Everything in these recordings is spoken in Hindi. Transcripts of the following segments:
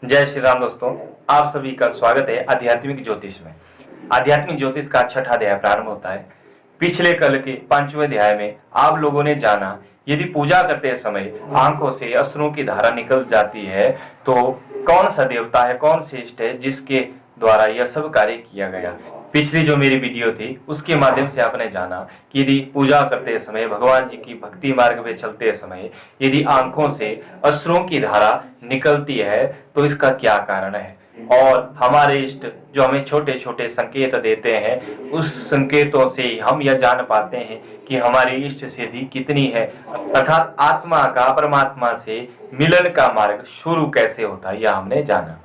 जय श्री राम दोस्तों, आप सभी का स्वागत है आध्यात्मिक ज्योतिष में। आध्यात्मिक ज्योतिष का छठा अध्याय प्रारंभ होता है। पिछले कल के 5वें अध्याय में आप लोगों ने जाना, यदि पूजा करते समय आंखों से अश्रुओं की धारा निकल जाती है तो कौन सा देवता है, कौन श्रेष्ठ है जिसके द्वारा यह सब कार्य किया गया। पिछली जो मेरी वीडियो थी उसके माध्यम से आपने जाना कि यदि पूजा करते समय, भगवान जी की भक्ति मार्ग में चलते समय यदि आंखों से अश्रुओं की धारा निकलती है तो इसका क्या कारण है, और हमारे इष्ट जो हमें छोटे छोटे संकेत देते हैं उस संकेतों से ही हम यह जान पाते हैं कि हमारी इष्ट सिद्धि कितनी है, अर्थात आत्मा का परमात्मा से मिलन का मार्ग शुरू कैसे होता है, यह हमने जाना।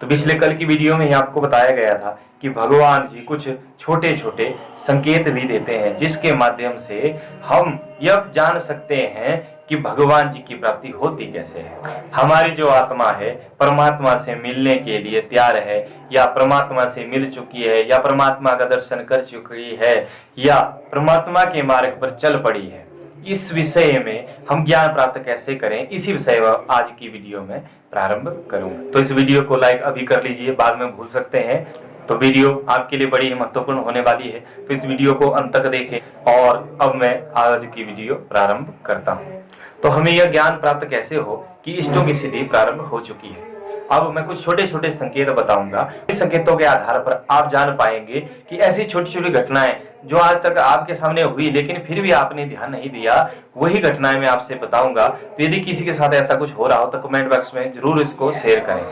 तो पिछले कल की वीडियो में आपको बताया गया था कि भगवान जी कुछ छोटे छोटे संकेत भी देते हैं जिसके माध्यम से हम यह जान सकते हैं कि भगवान जी की प्राप्ति होती कैसे है। हमारी जो आत्मा है परमात्मा से मिलने के लिए तैयार है, या परमात्मा से मिल चुकी है, या परमात्मा का दर्शन कर चुकी है, या परमात्मा के मार्ग पर चल पड़ी है, इस विषय में हम ज्ञान प्राप्त कैसे करें, इसी विषय में आज की वीडियो में प्रारंभ करूंगा। तो इस वीडियो को लाइक अभी कर लीजिए, बाद में भूल सकते हैं। तो वीडियो आपके लिए बड़ी महत्वपूर्ण होने वाली है, तो इस वीडियो को अंत तक देखें। और अब मैं आज की वीडियो प्रारंभ करता हूं। तो हमें यह ज्ञान प्राप्त कैसे हो कि इष्टों की सिद्धि प्रारंभ हो चुकी है। अब मैं कुछ छोटे छोटे संकेत बताऊंगा। इस संकेतों के आधार पर आप जान पाएंगे कि ऐसी छोटी छोटी घटनाएं जो आज तक आपके सामने हुई लेकिन फिर भी आपने ध्यान नहीं दिया, वही घटनाएं मैं आपसे बताऊंगा। तो यदि किसी के साथ ऐसा कुछ हो रहा हो तो कमेंट बॉक्स में जरूर इसको शेयर करें।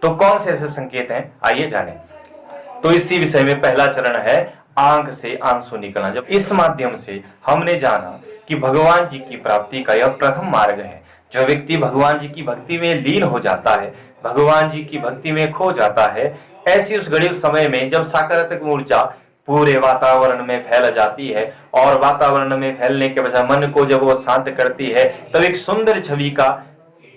तो कौन से ऐसे संकेत हैं, आइए जानें। तो इसी विषय में पहला चरण है आंख से आंसू निकलना। जब इस माध्यम से हमने जाना कि भगवान जी की प्राप्ति का यह प्रथम मार्ग है। जो व्यक्ति भगवान जी की भक्ति में लीन हो जाता है, भगवान जी की भक्ति में खो जाता है, ऐसी उस घड़ी उस समय में जब सकारात्मक ऊर्जा पूरे वातावरण में फैल जाती है, और वातावरण में फैलने के बजाय मन को जब वो शांत करती है, तब एक सुंदर छवि का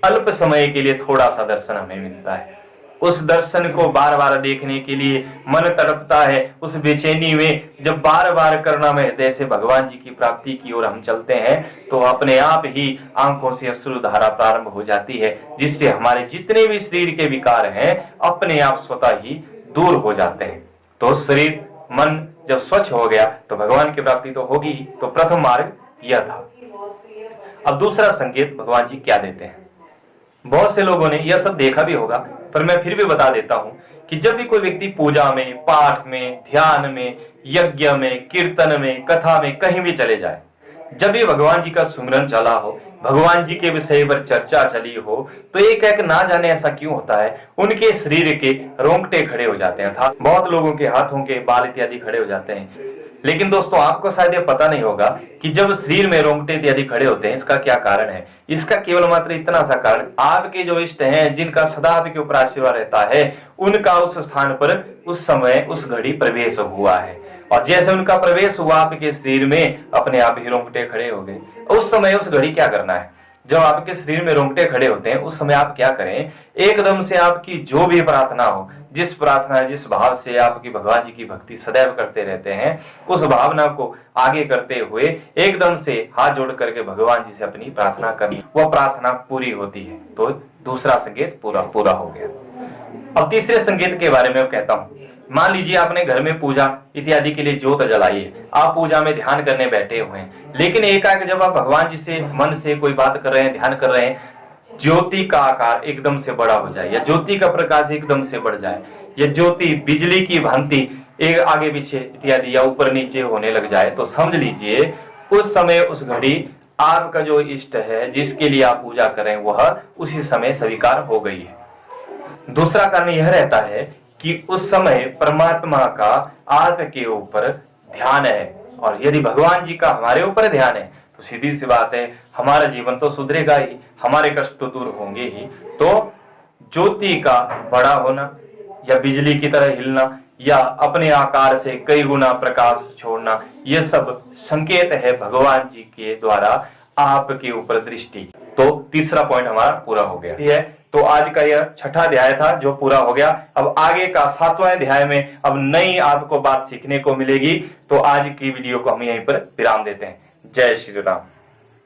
अल्प समय के लिए थोड़ा सा दर्शन हमें मिलता है। उस दर्शन को बार बार देखने के लिए मन तड़पता है। उस बेचैनी में जब बार बार करुणा में हृदय से भगवान जी की प्राप्ति की ओर हम चलते हैं तो अपने आप ही आंखों से अश्रु धारा प्रारंभ हो जाती है, जिससे हमारे जितने भी शरीर के विकार हैं अपने आप स्वतः ही दूर हो जाते हैं। तो शरीर मन जब स्वच्छ हो गया तो भगवान की प्राप्ति तो होगी ही। तो प्रथम मार्ग यह था। अब दूसरा संकेत भगवान जी क्या देते हैं। बहुत से लोगों ने यह सब देखा भी होगा, पर मैं फिर भी बता देता हूं कि जब भी कोई व्यक्ति पूजा में, पाठ में, ध्यान में, यज्ञ में, कीर्तन में, कथा में कहीं भी चले जाए, जब भी भगवान जी का सुमिरन चला हो, भगवान जी के विषय पर चर्चा चली हो, तो एक एक ना जाने ऐसा क्यों होता है, उनके शरीर के रोंगटे खड़े हो जाते हैं, अर्थात बहुत लोगों के हाथों के बाल इत्यादि खड़े हो जाते हैं। लेकिन दोस्तों आपको शायद ये पता नहीं होगा कि जब शरीर में रोंगटे इत्यादि खड़े होते हैं इसका क्या कारण है। इसका केवल मात्र इतना सा कारण, आपके जो इष्ट हैं जिनका सदा आपके ऊपर आशीर्वाद रहता है, उनका उस स्थान पर उस समय उस घड़ी प्रवेश हुआ है, और जैसे उनका प्रवेश हुआ आपके शरीर में अपने आप ही रोंगटे खड़े हो गए। उस समय उस घड़ी क्या करना है, जब आपके शरीर में रोंगटे खड़े होते हैं उस समय आप क्या करें, एकदम से आपकी जो भी प्रार्थना हो, जिस प्रार्थना जिस भाव से आपकी भगवान जी की भक्ति सदैव करते रहते हैं, उस भावना को आगे करते हुए एकदम से हाथ जोड़ करके भगवान जी से अपनी प्रार्थना करनी, वह प्रार्थना पूरी होती है। तो दूसरा संकेत पूरा हो गया। अब तीसरे संकेत के बारे में कहता हूं। मान लीजिए आपने घर में पूजा इत्यादि के लिए जोत जलाई है, आप पूजा में ध्यान करने बैठे हुए हैं, लेकिन एकाएक जब आप भगवान जी से मन से कोई बात कर रहे हैं, ध्यान कर रहे हैं, ज्योति का आकार एकदम से बड़ा हो जाए, या ज्योति का प्रकाश एकदम से बढ़ जाए, या ज्योति बिजली की भांति एक आगे पीछे इत्यादि या ऊपर नीचे होने लग जाए, तो समझ लीजिए उस समय उस घड़ी आपका जो इष्ट है जिसके लिए आप पूजा करें वह उसी समय स्वीकार हो गई है। दूसरा कारण यह रहता है कि उस समय परमात्मा का आपके ऊपर ध्यान है, और यदि भगवान जी का हमारे ऊपर ध्यान है तो सीधी सी बात है हमारा जीवन तो सुधरेगा ही, हमारे कष्ट तो दूर होंगे ही। तो ज्योति का बड़ा होना या बिजली की तरह हिलना या अपने आकार से कई गुना प्रकाश छोड़ना, यह सब संकेत है भगवान जी के द्वारा आपके ऊपर दृष्टि। तो तीसरा पॉइंट हमारा पूरा हो गया है। तो आज का यह छठा अध्याय था जो पूरा हो गया। अब आगे का 7वां अध्याय में अब नई आपको बात सीखने को मिलेगी। तो आज की वीडियो को हम यहीं पर विराम देते हैं। जय श्री राम।